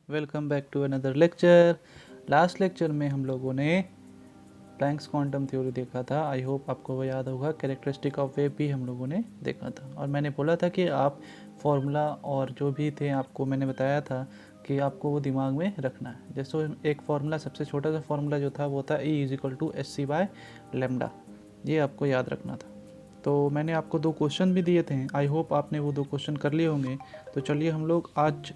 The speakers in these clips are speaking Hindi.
Welcome back to another lecture. Last lecture में हम लोगों ने प्लैंक्स क्वांटम थ्योरी देखा था। आई होप आपको वो याद होगा। कैरेक्टरिस्टिक ऑफ वेव भी हम लोगों ने देखा था और मैंने बोला था कि आप फॉर्मूला और जो भी थे आपको मैंने बताया था कि आपको वो दिमाग में रखना है। जैसे एक फार्मूला, सबसे छोटा सा फार्मूला जो था वो था E=SC/λ। ये आपको याद रखना था। तो मैंने आपको 2 क्वेश्चन भी दिए थे। आई होप आपने वो 2 क्वेश्चन कर लिए होंगे। तो चलिए हम लोग आज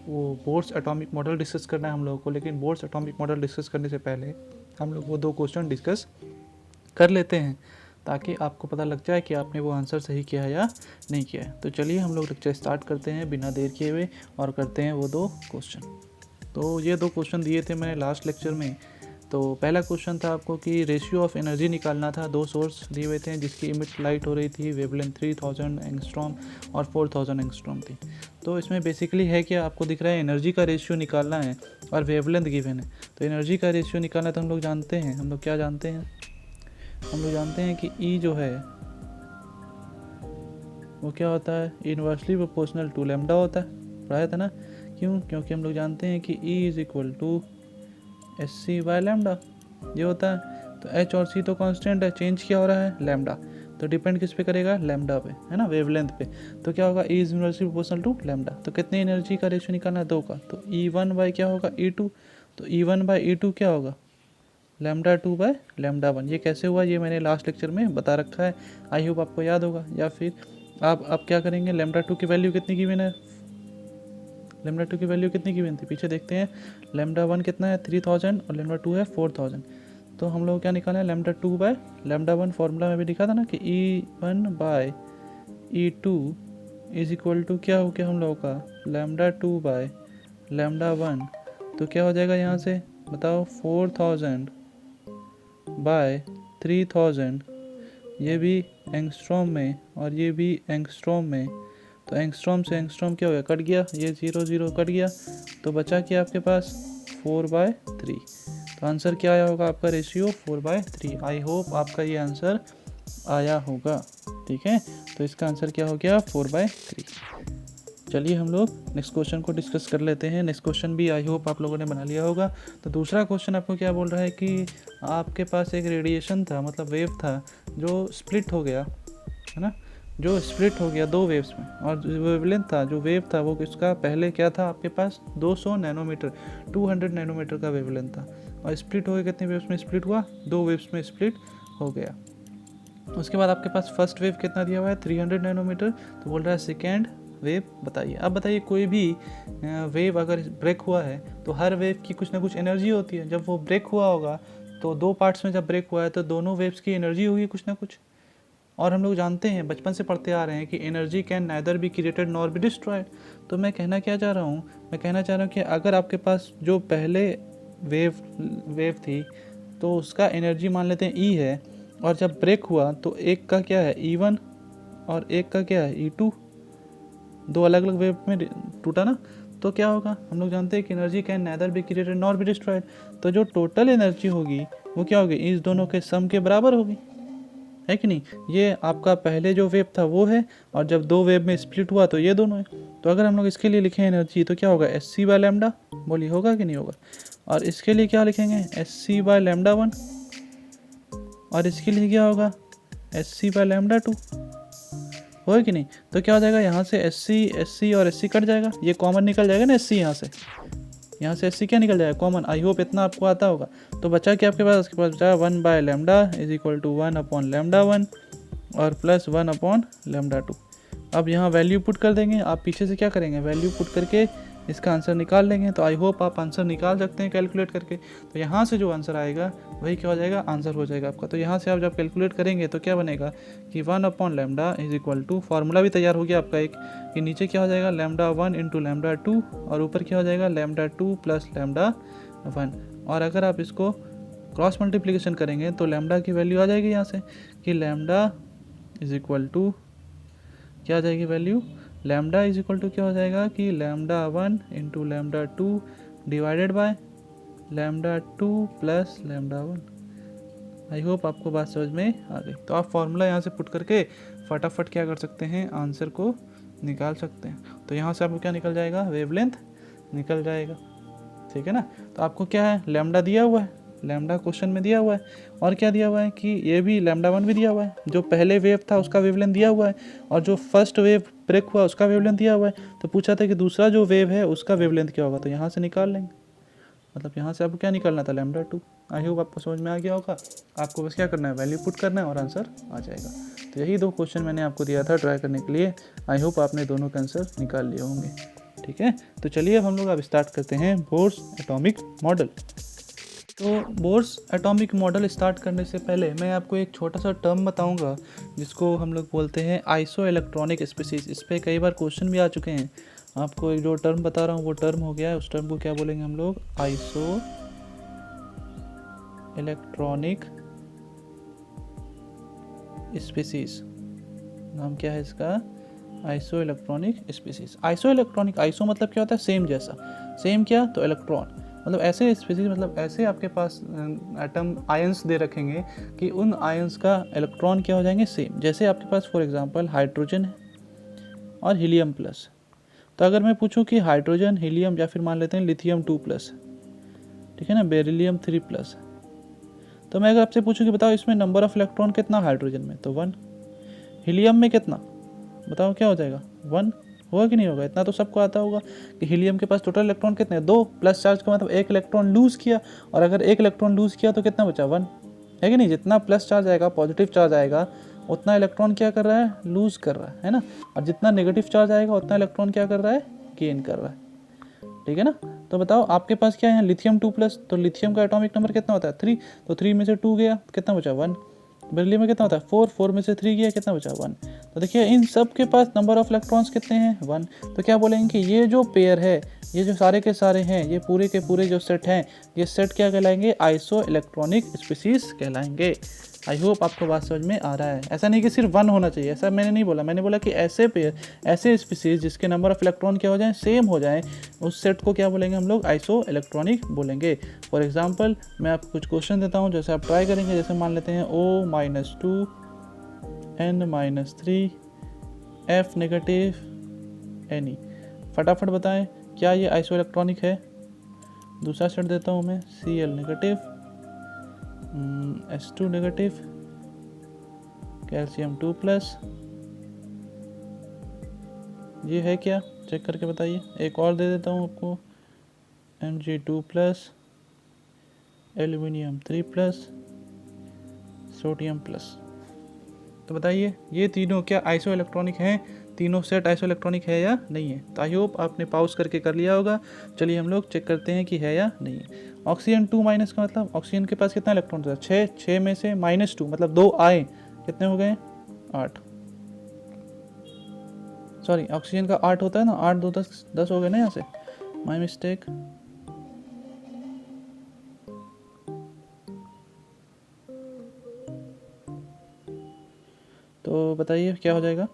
वो बोर्स एटॉमिक मॉडल डिस्कस करना है हम लोगों को। लेकिन बोर्स एटॉमिक मॉडल डिस्कस करने से पहले हम लोग वो 2 क्वेश्चन डिस्कस कर लेते हैं ताकि आपको पता लग जाए कि आपने वो आंसर सही किया है या नहीं किया है। तो चलिए हम लोग लेक्चर स्टार्ट करते हैं बिना देर किए हुए और करते हैं वो 2 क्वेश्चन। तो ये 2 क्वेश्चन दिए थे मैंने लास्ट लेक्चर में। तो पहला क्वेश्चन था आपको कि रेशियो ऑफ एनर्जी निकालना था। 2 सोर्स दिए हुए थे जिसकी इमिट लाइट हो रही थी, वेवलेंथ 3000 एंगस्ट्रॉम और 4000 एंगस्ट्रॉम थी। तो इसमें बेसिकली है कि आपको दिख रहा है एनर्जी का रेशियो निकालना है और वेवलेंथ गिवन है। तो एनर्जी का रेशियो निकालना तो हम लोग जानते हैं। हम लोग क्या जानते हैं? हम लोग जानते हैं कि E जो है वो क्या होता है, इनवर्सली प्रोपोर्शनल टू लैम्डा होता है। पढ़ाया था ना? क्यों? क्योंकि हम लोग जानते हैं कि E=SC/λ ये होता है। तो H और C तो कांस्टेंट है, चेंज क्या हो रहा है? लैम्डा। तो डिपेंड किस पे करेगा? लैम्डा पे, है ना, वेवलेंथ पे। तो क्या होगा? E inversely proportional to lambda. तो कितनी एनर्जी का रेशियो निकालना है? 2 का। तो E1 क्या होगा? E2। तो E1/E2 क्या होगा? λ2/λ1। ये कैसे हुआ ये मैंने लास्ट लेक्चर में बता रखा है। आई होप आपको याद होगा। या फिर आप क्या करेंगे, λ2 की वैल्यू कितनी गिवन है? λ2 की वैल्यू कितनी गिवन थी? पीछे देखते हैं। λ1 कितना है? 3000 और λ2 है 4000। तो हम लोग क्या निकालना है? λ2/λ1 फॉर्मूला में भी लिखा था ना कि E1/E2 इज इक्वल टू क्या हो गया हम लोगों का? λ2/λ1। तो क्या हो जाएगा यहाँ से बताओ? 4000/3000। ये भी एंगस्ट्रॉम में और ये भी एंगस्ट्रॉम में। तो एंगस्ट्रॉम से एंगस्ट्रॉम क्या हो गया? कट गया। ये 0 0 कट गया। तो बचा क्या आपके पास? 4/3। तो आंसर क्या आया होगा आपका? रेशियो 4/3। आई होप आपका ये आंसर आया होगा। ठीक है, तो इसका आंसर क्या हो गया? 4/3। चलिए हम लोग नेक्स्ट क्वेश्चन को डिस्कस कर लेते हैं। नेक्स्ट क्वेश्चन भी आई होप आप लोगों ने बना लिया होगा। तो दूसरा क्वेश्चन आपको क्या बोल रहा है कि आपके पास एक रेडिएशन था, मतलब वेव था जो स्प्लिट हो गया, है ना, जो स्प्लिट हो गया 2 वेव्स में। और वेवलेंथ था, जो वेव था वो किसका? पहले क्या था आपके पास? 200 नैनोमीटर, 200 नैनोमीटर का वेवलेंथ था। और स्प्लिट हो गया कितने वेव्स में स्प्लिट हुआ? 2 वेव्स में स्प्लिट हो गया। उसके बाद आपके पास फर्स्ट वेव कितना दिया हुआ है? 300 नैनोमीटर। तो बोल रहा है सेकेंड वेव बताइए। अब बताइए, कोई भी वेव अगर ब्रेक हुआ है तो हर वेव की कुछ ना कुछ एनर्जी होती है। जब वो ब्रेक हुआ होगा तो 2 पार्ट्स में जब ब्रेक हुआ है तो दोनों वेव्स की एनर्जी होगी कुछ ना कुछ। और हम लोग जानते हैं, बचपन से पढ़ते आ रहे हैं कि energy can neither be created nor be destroyed. तो मैं कहना क्या चाह रहा हूँ? मैं कहना चाह रहा हूँ कि अगर आपके पास जो पहले वेव थी तो उसका एनर्जी मान लेते हैं E है, और जब ब्रेक हुआ तो एक का क्या है? E1 और एक का क्या है? E2। 2 अलग अलग वेव में टूटा ना। तो क्या होगा? हम लोग जानते हैं कि energy can neither be created nor be destroyed. तो जो टोटल एनर्जी होगी वो क्या होगी? इस दोनों के सम के बराबर होगी, है कि नहीं? ये आपका पहले जो वेव था वो है, और जब 2 वेव में स्प्लिट हुआ तो ये दोनों है। तो अगर हम लोग इसके लिए लिखें एनर्जी तो क्या होगा? SC/λ। बोलिए होगा कि नहीं होगा? और इसके लिए क्या लिखेंगे? SC/λ1। और इसके लिए क्या होगा? SC/λ2। हो कि नहीं? तो क्या हो जाएगा? यहाँ से SC और SC कट जाएगा, ये कॉमन निकल जाएगा ना। SC यहाँ से SC क्या निकल जाएगा? कॉमन। आई होप इतना आपको आता होगा। तो बचा क्या आपके पास? बचा 1/λ इज इक्वल टू 1/λ1 और प्लस 1/λ2। अब यहाँ वैल्यू पुट कर देंगे। आप पीछे से क्या करेंगे? वैल्यू पुट करके इसका आंसर निकाल लेंगे। तो आई होप आप आंसर निकाल सकते हैं कैलकुलेट करके। तो यहाँ से जो आंसर आएगा वही क्या हो जाएगा? आंसर हो जाएगा आपका। तो यहाँ से आप जब कैलकुलेट करेंगे तो क्या बनेगा कि 1/λ इज इक्वल टू, फार्मूला भी तैयार हो गया आपका एक, कि नीचे क्या हो जाएगा? λ1 इंटू λ2 और ऊपर क्या हो जाएगा? λ2 प्लस λ1। और अगर आप इसको क्रॉस मल्टीप्लिकेशन करेंगे तो लैम्डा की वैल्यू आ जाएगी यहाँ से कि लैम्डा इज इक्वल टू क्या आ जाएगी value? Lambda is equal to क्या हो जाएगा कि λ1 into λ2 divided by λ2 plus λ1। I hope आपको बात समझ में आ गई। तो आप फार्मूला यहाँ से पुट करके फटाफट क्या कर सकते हैं? आंसर को निकाल सकते हैं। तो यहाँ से आपको क्या निकल जाएगा? वेवलेंथ निकल जाएगा। ठीक है ना। तो आपको क्या है, लैम्डा दिया हुआ है, लैम्डा क्वेश्चन में दिया हुआ है, और क्या दिया हुआ है कि ये भी लैम्डा 1 भी दिया हुआ है, जो पहले वेव था उसका वेवलेंथ दिया हुआ है, और जो फर्स्ट वेव ब्रेक हुआ उसका वेवलेंथ दिया हुआ है। तो पूछा था कि दूसरा जो वेव है उसका वेवलेंथ क्या होगा, तो यहाँ से निकाल लेंगे, मतलब यहाँ से आपको क्या निकालना था, लैम्डा 2। आई होप आपको समझ में आ गया होगा। आपको बस क्या करना है, वैल्यू पुट करना है और आंसर आ जाएगा। तो यही 2 क्वेश्चन मैंने आपको दिया था ट्राई करने के लिए। आई होप आपने दोनों के आंसर निकाल लिए होंगे। ठीक है, तो चलिए अब हम लोग अब स्टार्ट करते हैं बोर्स एटॉमिक मॉडल। तो बोर्स एटॉमिक मॉडल स्टार्ट करने से पहले मैं आपको एक छोटा सा टर्म बताऊंगा जिसको हम लोग बोलते हैं आइसो इलेक्ट्रॉनिक स्पीसीज। इस पर कई बार क्वेश्चन भी आ चुके हैं। आपको एक जो टर्म बता रहा हूँ वो टर्म हो गया है, उस टर्म को क्या बोलेंगे हम लोग, आइसो इलेक्ट्रॉनिक स्पीसीज। नाम क्या है इसका, iso electronic species. Iso electronic, iso मतलब क्या होता है, सेम जैसा, सेम क्या, तो इलेक्ट्रॉन, मतलब ऐसे स्पीसीज, मतलब ऐसे आपके पास एटम आयंस दे रखेंगे कि उन आयंस का इलेक्ट्रॉन क्या हो जाएंगे, सेम। जैसे आपके पास फॉर एग्जांपल हाइड्रोजन है और हीलियम प्लस। तो अगर मैं पूछूं कि हाइड्रोजन, हीलियम, या फिर मान लेते हैं लिथियम 2+, ठीक है ना, बेरिलियम 3+, तो मैं अगर आपसे पूछूं कि बताओ इसमें नंबर ऑफ इलेक्ट्रॉन कितना हाइड्रोजन में, तो 1। हीलियम में कितना, बताओ क्या हो जाएगा, 1 होगा कि नहीं होगा। इतना तो सबको आता होगा कि हीलियम के पास टोटल इलेक्ट्रॉन कितने हैं, 2, प्लस चार्ज का मतलब 1 इलेक्ट्रॉन लूज़ किया, और अगर 1 इलेक्ट्रॉन लूज़ किया तो कितना बचा, 1, है कि नहीं। जितना प्लस चार्ज आएगा, पॉजिटिव चार्ज आएगा, उतना इलेक्ट्रॉन क्या कर रहा है, लूज़ कर रहा है ना। और जितना नेगेटिव चार्ज आएगा उतना इलेक्ट्रॉन क्या कर रहा है, गेन कर रहा है। ठीक है ना। तो बताओ आपके पास क्या है, लिथियम 2+, तो लिथियम का एटॉमिक नंबर कितना होता है, 3, तो 3 में से 2 गया, कितना बचा, 1। बेरिलियम में कितना होता है, 4, 4 में से 3 गया, कितना बचा, 1। तो देखिए इन सब के पास नंबर ऑफ इलेक्ट्रॉन्स कितने हैं, 1। तो क्या बोलेंगे कि ये जो पेयर है, ये जो सारे के सारे हैं, ये पूरे के पूरे जो सेट हैं, ये सेट क्या कहलाएंगे, आइसो इलेक्ट्रॉनिक स्पीसीज कहलाएंगे। आई होप आपको बात समझ में आ रहा है। ऐसा नहीं कि सिर्फ 1 होना चाहिए, ऐसा मैंने नहीं बोला। मैंने बोला कि ऐसे पेयर, ऐसे स्पीसीज जिसके नंबर ऑफ इलेक्ट्रॉन क्या हो जाए, सेम हो जाए, उस सेट को क्या बोलेंगे हम लोग, आइसो इलेक्ट्रॉनिक बोलेंगे। फॉर एग्जांपल मैं आपको कुछ क्वेश्चन देता हूँ, जैसे आप ट्राई करेंगे। जैसे मान लेते हैं O-2 N-3 F negative Ne। फटाफट बताएं क्या ये आइसो इलेक्ट्रॉनिक है। दूसरा सेट देता हूँ मैं, Cl negative, H2 negative, calcium 2+, ये है क्या, चेक करके बताइए। एक और दे देता हूँ आपको, Mg2+, एल्यूमिनियम 3+, सोडियम प्लस। तो बताइए ये तीनों क्या आइसो इलेक्ट्रॉनिक हैं, तीनों सेट आइसो इलेक्ट्रॉनिक है या नहीं है। तो आई होप आपने पॉज करके कर लिया होगा। चलिए हम लोग चेक करते हैं कि है या नहीं है। ऑक्सीजन 2- का मतलब ऑक्सीजन के पास कितना इलेक्ट्रॉन था, 6, 6 में से -2 मतलब 2 आए, कितने हो गए, 8। सॉरी ऑक्सीजन का 8 होता है ना, 8 2 10 हो गए ना, यहाँ से माई मिस्टेक। तो बताइए क्या हो जाएगा,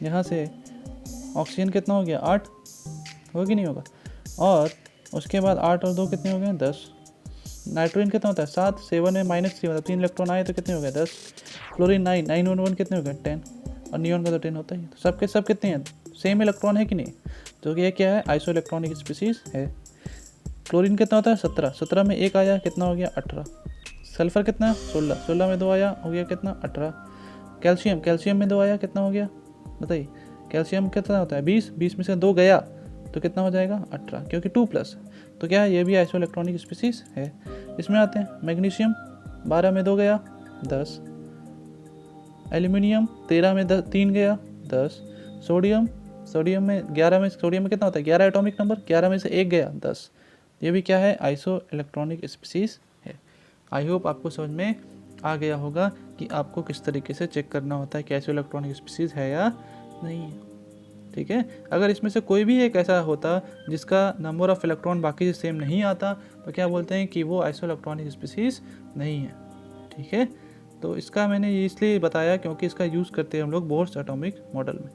यहाँ से ऑक्सीजन कितना हो गया, 8 होगा कि नहीं होगा। और उसके बाद 8 और 2 कितने हो गए, 10। नाइट्रोजन कितना होता है, 7, 7 में -3 मतलब 3 इलेक्ट्रॉन आए तो कितने हो गए, 10। फ्लोरीन 9, 9 और 1 कितने हो गए, 10। और नियॉन का तो 10 होता ही है। तो सब के सब कितने हैं, सेम इलेक्ट्रॉन है कि नहीं। तो ये क्या है, आइसो इलेक्ट्रॉनिक स्पीसीज है। क्लोरीन कितना होता है, 17, 17 में 1 आया, कितना हो गया, 18। सल्फर कितना, 16, 16 में 2 आया, हो गया कितना, 18। कैल्शियम, कैल्शियम में 2 आया, कितना हो गया बताइए। कैल्शियम कितना होता है, 20, 20 में से 2 गया तो कितना हो जाएगा, 18, क्योंकि 2+। तो क्या है, ये भी आइसो इलेक्ट्रॉनिक स्पीसीज है। इसमें आते हैं मैग्नीशियम, 12 में 2 गया, 10। एल्यूमिनियम 13 में 3 गया, 10। सोडियम, सोडियम में 11 में, सोडियम में कितना होता है, 11 एटॉमिक नंबर, 11 में से 1 गया, 10। ये भी क्या है, आइसो इलेक्ट्रॉनिक स्पीसीज है। आई होप आपको समझ में आ गया होगा कि आपको किस तरीके से चेक करना होता है कि आइसो इलेक्ट्रॉनिक स्पीसीज है या नहीं है। ठीक है, अगर इसमें से कोई भी एक ऐसा होता जिसका नंबर ऑफ इलेक्ट्रॉन बाकी से सेम नहीं आता तो क्या बोलते हैं कि वो आइसो इलेक्ट्रॉनिक स्पीसीज नहीं है। ठीक है, तो इसका मैंने ये इसलिए बताया क्योंकि इसका यूज़ करते हैं हम लोग बोर्स एटॉमिक मॉडल में।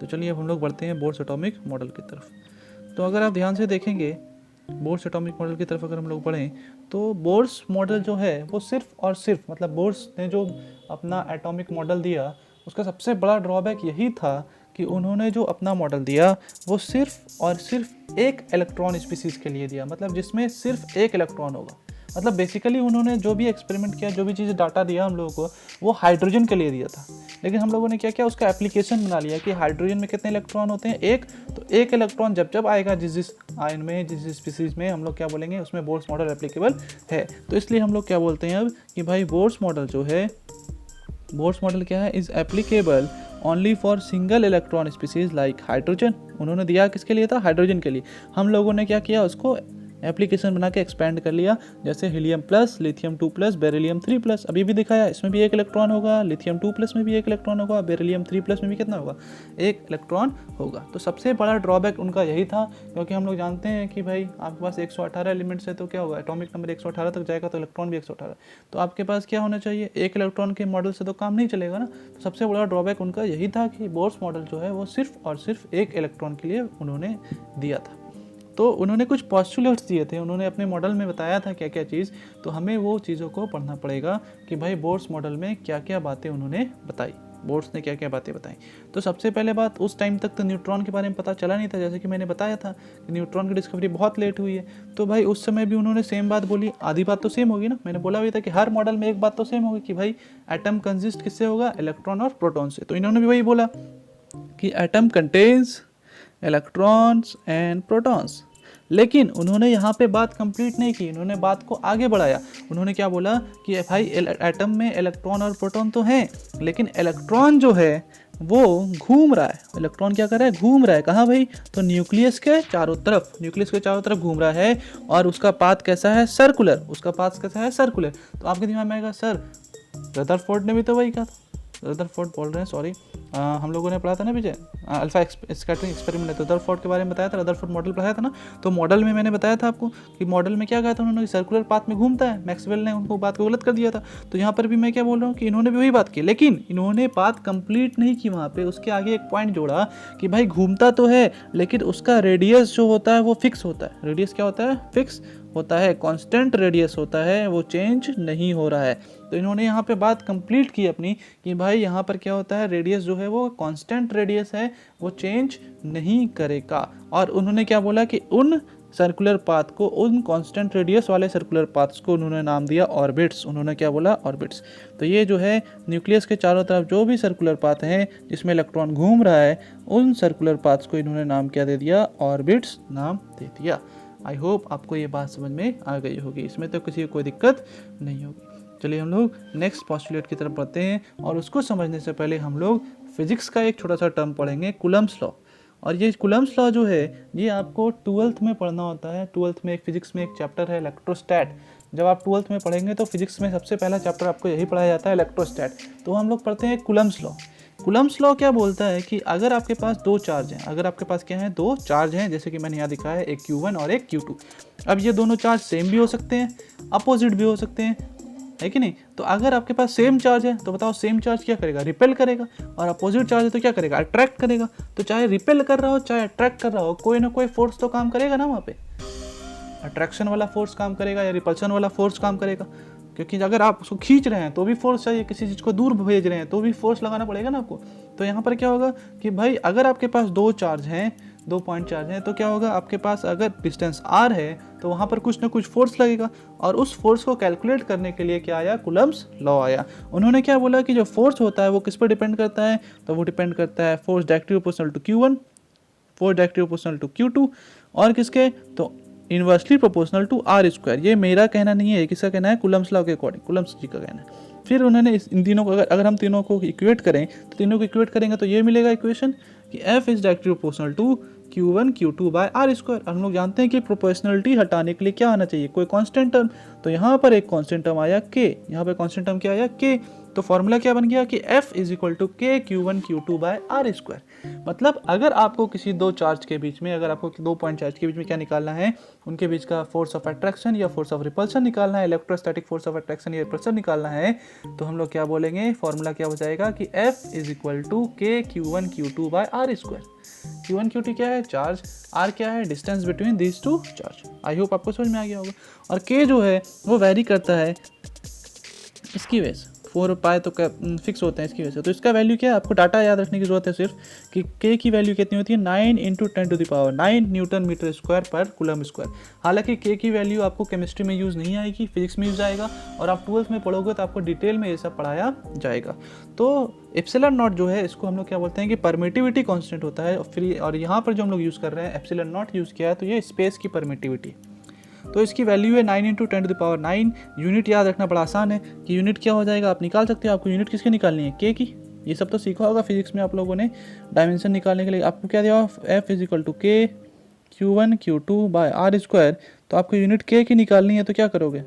तो चलिए अब हम लोग बढ़ते हैं बोर्स एटॉमिक मॉडल की तरफ। तो अगर आप ध्यान से देखेंगे बोर्स एटॉमिक मॉडल की तरफ अगर हम लोग बढ़ें तो बोर्स मॉडल जो है वो सिर्फ और सिर्फ, मतलब बोर्स ने जो अपना एटॉमिक मॉडल दिया उसका सबसे बड़ा ड्रॉबैक यही था कि उन्होंने जो अपना मॉडल दिया वो सिर्फ और सिर्फ एक इलेक्ट्रॉन स्पीसीज़ के लिए दिया, मतलब जिसमें सिर्फ एक इलेक्ट्रॉन होगा। मतलब बेसिकली उन्होंने जो भी एक्सपेरिमेंट किया, जो भी चीज़ डाटा दिया हम लोगों को, वो हाइड्रोजन के लिए दिया था। लेकिन हम लोगों ने क्या किया, उसका एप्लीकेशन बना लिया कि हाइड्रोजन में कितने इलेक्ट्रॉन होते हैं, एक। तो एक इलेक्ट्रॉन जब जब आएगा जिस आयन में, जिस स्पीसीज़ में, हम लोग क्या बोलेंगे, उसमें बोर्स मॉडल एप्लीकेबल है। तो इसलिए हम लोग क्या बोलते हैं अब कि भाई बोर्स मॉडल जो है, बोर्स मॉडल क्या है, is applicable only for single electron species like hydrogen. उन्होंने दिया किसके लिए था, हाइड्रोजन के लिए। हम लोगों ने क्या किया, उसको एप्लीकेशन बना के एक्सपेंड कर लिया, जैसे हीलियम प्लस, लिथियम 2+, बेरिलियम 3+। अभी भी दिखाया, इसमें भी एक इलेक्ट्रॉन होगा, लिथियम 2+ में भी एक इलेक्ट्रॉन होगा, बेरिलियम 3+ में भी कितना होगा, एक इलेक्ट्रॉन होगा। तो सबसे बड़ा ड्रॉबैक उनका यही था, क्योंकि हम लोग जानते हैं कि भाई आपके पास 118 एलिमेंट्स है तो क्या होगा, एटॉमिक नंबर 118 तक जाएगा तो इलेक्ट्रॉन भी 118। तो आपके पास क्या होना चाहिए, एक इलेक्ट्रॉन के मॉडल से तो काम नहीं चलेगा ना। तो सबसे बड़ा ड्रॉबैक उनका यही था कि बोर्स मॉडल जो है वो सिर्फ और सिर्फ एक इलेक्ट्रॉन के लिए उन्होंने दिया था। तो उन्होंने कुछ पॉस्टुलेट्स दिए थे, उन्होंने अपने मॉडल में बताया था क्या क्या चीज़। तो हमें वो चीज़ों को पढ़ना पड़ेगा कि भाई बोर्स मॉडल में क्या क्या बातें उन्होंने बताई, बोर्स ने क्या क्या बातें बताई। तो सबसे पहले बात, उस टाइम तक तो न्यूट्रॉन के बारे में पता चला नहीं था, जैसे कि मैंने बताया था कि न्यूट्रॉन की डिस्कवरी बहुत लेट हुई है। तो भाई उस समय भी उन्होंने सेम बात बोली, आधी बात तो सेम होगी ना। मैंने बोला भी था कि हर मॉडल में एक बात तो सेम होगी कि भाई एटम कंसिस्ट किससे होगा, इलेक्ट्रॉन और प्रोटॉन से। तो इन्होंने भी वही बोला कि atom contains electrons and protons. लेकिन उन्होंने यहाँ पे बात कंप्लीट नहीं की, उन्होंने बात को आगे बढ़ाया। उन्होंने क्या बोला कि भाई एटम में इलेक्ट्रॉन और प्रोटॉन तो हैं, लेकिन इलेक्ट्रॉन जो है वो घूम रहा है। इलेक्ट्रॉन क्या कर रहा है, घूम रहा है। कहाँ भाई, तो न्यूक्लियस के चारों तरफ, न्यूक्लियस के चारों तरफ घूम रहा है। और उसका पाथ कैसा है, सर्कुलर। उसका पाथ कैसा है, सर्कुलर। तो आपके दिमाग में आएगा सर रदरफोर्ड ने भी तो वही कहा था, रदरफोर्ड बोल रहे हैं, सॉरी, हम लोगों ने पढ़ा था ना पीछे अल्फा स्कैटरिंग एक्सपेरिमेंट, रदरफोर्ड के बारे में बताया था, रदरफोर्ड मॉडल पढ़ाया था ना। तो मॉडल में मैंने बताया था आपको कि मॉडल में क्या कहा था उन्होंने, सर्कुलर पाथ में घूमता है। मैक्सवेल ने उनको बात को गलत कर दिया था। तो यहाँ पर भी मैं क्या बोल रहा हूँ कि इन्होंने भी वही बात की, लेकिन इन्होंने बात कंप्लीट नहीं की वहाँ पे। उसके आगे एक पॉइंट जोड़ा कि भाई घूमता तो है, लेकिन उसका रेडियस जो होता है वो फिक्स होता है। रेडियस क्या होता है, फिक्स होता है, कांस्टेंट रेडियस होता है, वो चेंज नहीं हो रहा है। तो इन्होंने यहाँ पे बात कंप्लीट की अपनी कि भाई यहाँ पर क्या होता है, रेडियस जो है वो कांस्टेंट रेडियस है, वो चेंज नहीं करेगा। और उन्होंने क्या बोला कि उन सर्कुलर पाथ को, उन कांस्टेंट रेडियस वाले सर्कुलर पाथ्स को उन्होंने नाम दिया ऑर्बिट्स। उन्होंने क्या बोला, ऑर्बिट्स। तो ये जो है न्यूक्लियस के चारों तरफ जो भी सर्कुलर पाथ हैं जिसमें इलेक्ट्रॉन घूम रहा है, उन सर्कुलर पाथ्स को इन्होंने नाम क्या दे दिया, ऑर्बिट्स नाम दे दिया। आई होप आपको ये बात समझ में आ गई होगी, इसमें तो किसी को कोई दिक्कत नहीं होगी। चलिए हम लोग नेक्स्ट पॉस्टुलेट की तरफ बढ़ते हैं, और उसको समझने से पहले हम लोग फिजिक्स का एक छोटा सा टर्म पढ़ेंगे, कूलम्ब्स लॉ। और ये कूलम्ब्स लॉ जो है ये आपको 12th में पढ़ना होता है। 12th में एक फिजिक्स में एक चैप्टर है इलेक्ट्रोस्टैट। जब आप 12th में पढ़ेंगे तो फिजिक्स में सबसे पहला चैप्टर आपको यही पढ़ाया जाता है, इलेक्ट्रोस्टैट। तो हम लोग पढ़ते हैं कूलम्ब्स लॉ। कूलम्ब्स लॉ क्या बोलता है कि अगर आपके पास दो चार्ज हैं, अगर आपके पास क्या है, दो चार्ज हैं, जैसे कि मैंने यहाँ दिखाया है, एक Q1 और एक Q2। अब ये दोनों चार्ज सेम भी हो सकते हैं, अपोजिट भी हो सकते हैं, है कि नहीं। तो अगर आपके पास सेम चार्ज है तो बताओ सेम चार्ज क्या करेगा, रिपेल करेगा। और अपोजिट चार्ज है तो क्या करेगा, अट्रैक्ट करेगा। तो चाहे रिपेल कर रहा हो चाहे अट्रैक्ट कर रहा हो, कोई ना कोई फोर्स तो काम करेगा ना वहाँ पे। अट्रैक्शन वाला फोर्स काम करेगा या रिपल्शन वाला फोर्स काम करेगा, क्योंकि अगर आप उसको खींच रहे हैं तो भी फोर्स चाहिए, किसी चीज़ को दूर भेज रहे हैं तो भी फोर्स लगाना पड़ेगा ना आपको। तो यहाँ पर क्या होगा कि भाई अगर आपके पास दो चार्ज हैं, 2 पॉइंट चार्ज हैं, तो क्या होगा, आपके पास अगर डिस्टेंस r है तो वहाँ पर कुछ ना कुछ फोर्स लगेगा। और उस फोर्स को कैलकुलेट करने के लिए क्या आया, कूलम्ब्स लॉ आया। उन्होंने क्या बोला कि जो फोर्स होता है वो किस पर डिपेंड करता है, तो वो डिपेंड करता है force directly proportional to Q1, force directly proportional to Q2, और किसके, तो इन्वर्सली प्रोपोर्शनल टू r²। ये मेरा कहना नहीं है, किसका कहना है, कूलम्ब्स लॉ के अकॉर्डिंग, कूलम्ब्स जी का कहना है। फिर उन्होंने इन तीनों को अगर हम तीनों को इक्वेट करें तो तीनों को इक्वेट करेंगे तो ये मिलेगा इक्वेशन कि F is directly proportional to Q1 Q2 by r²। हम लोग जानते हैं कि प्रोपोर्शनलिटी हटाने के लिए क्या आना चाहिए, कोई कांस्टेंट टर्म। तो यहाँ पर एक कांस्टेंट टर्म आया k, यहाँ पर कांस्टेंट टर्म क्या आया, k। तो फॉर्मूला क्या बन गया कि F is equal to k Q1 Q2 by r²। मतलब अगर आपको किसी दो चार्ज के बीच में, अगर आपको 2 पॉइंट चार्ज के बीच में क्या निकालना है, उनके बीच का फोर्स ऑफ अट्रैक्शन या फोर्स ऑफ रिपल्शन निकालना है, इलेक्ट्रोस्टैटिक फोर्स ऑफ अट्रैक्शन या रिपल्शन निकालना है, तो हम लोग क्या बोलेंगे, फॉर्मूला क्या हो जाएगा कि F is equal to k Q1 Q2 by r²। Q1 Q2 क्या है, चार्ज, r क्या है, distance between these two charge. I hope आपको समझ में आ गया होगा। और k जो है वो वेरी करता है इसकी वजह से, 4 पाए तो फिक्स होते हैं इसकी वजह से। तो इसका वैल्यू क्या है, आपको डाटा याद रखने की जरूरत है सिर्फ कि के की वैल्यू कितनी होती है 9 × 10⁻9 न्यूटन मीटर स्क्वायर पर कूलम स्क्वायर। हालांकि के की वैल्यू आपको केमिस्ट्री में यूज़ नहीं आएगी, फिजिक्स में यूज़ आएगा, और आप 12th में पढ़ोगे तो आपको डिटेल में ये सब पढ़ाया जाएगा। तो एप्सिलॉन नॉट जो है इसको हम लोग क्या बोलते हैं कि परमिटिविटी कांस्टेंट होता है। और यहाँ पर जो हम लोग यूज़ कर रहे हैं एप्सिलॉन नॉट यूज़ किया है, तो ये स्पेस की परमिटिविटी। तो इसकी वैल्यू है 9 × 10⁻9। यूनिट याद रखना बड़ा आसान है कि यूनिट क्या हो जाएगा, आप निकाल सकते हो। आपको यूनिट किसकी निकालनी है, के की। ये सब तो सीखा होगा फिजिक्स में आप लोगों ने। डायमेंशन निकालने के लिए आपको क्या दिया, F = K Q1 Q2/r²। तो आपको यूनिट के की निकालनी है, तो क्या करोगे,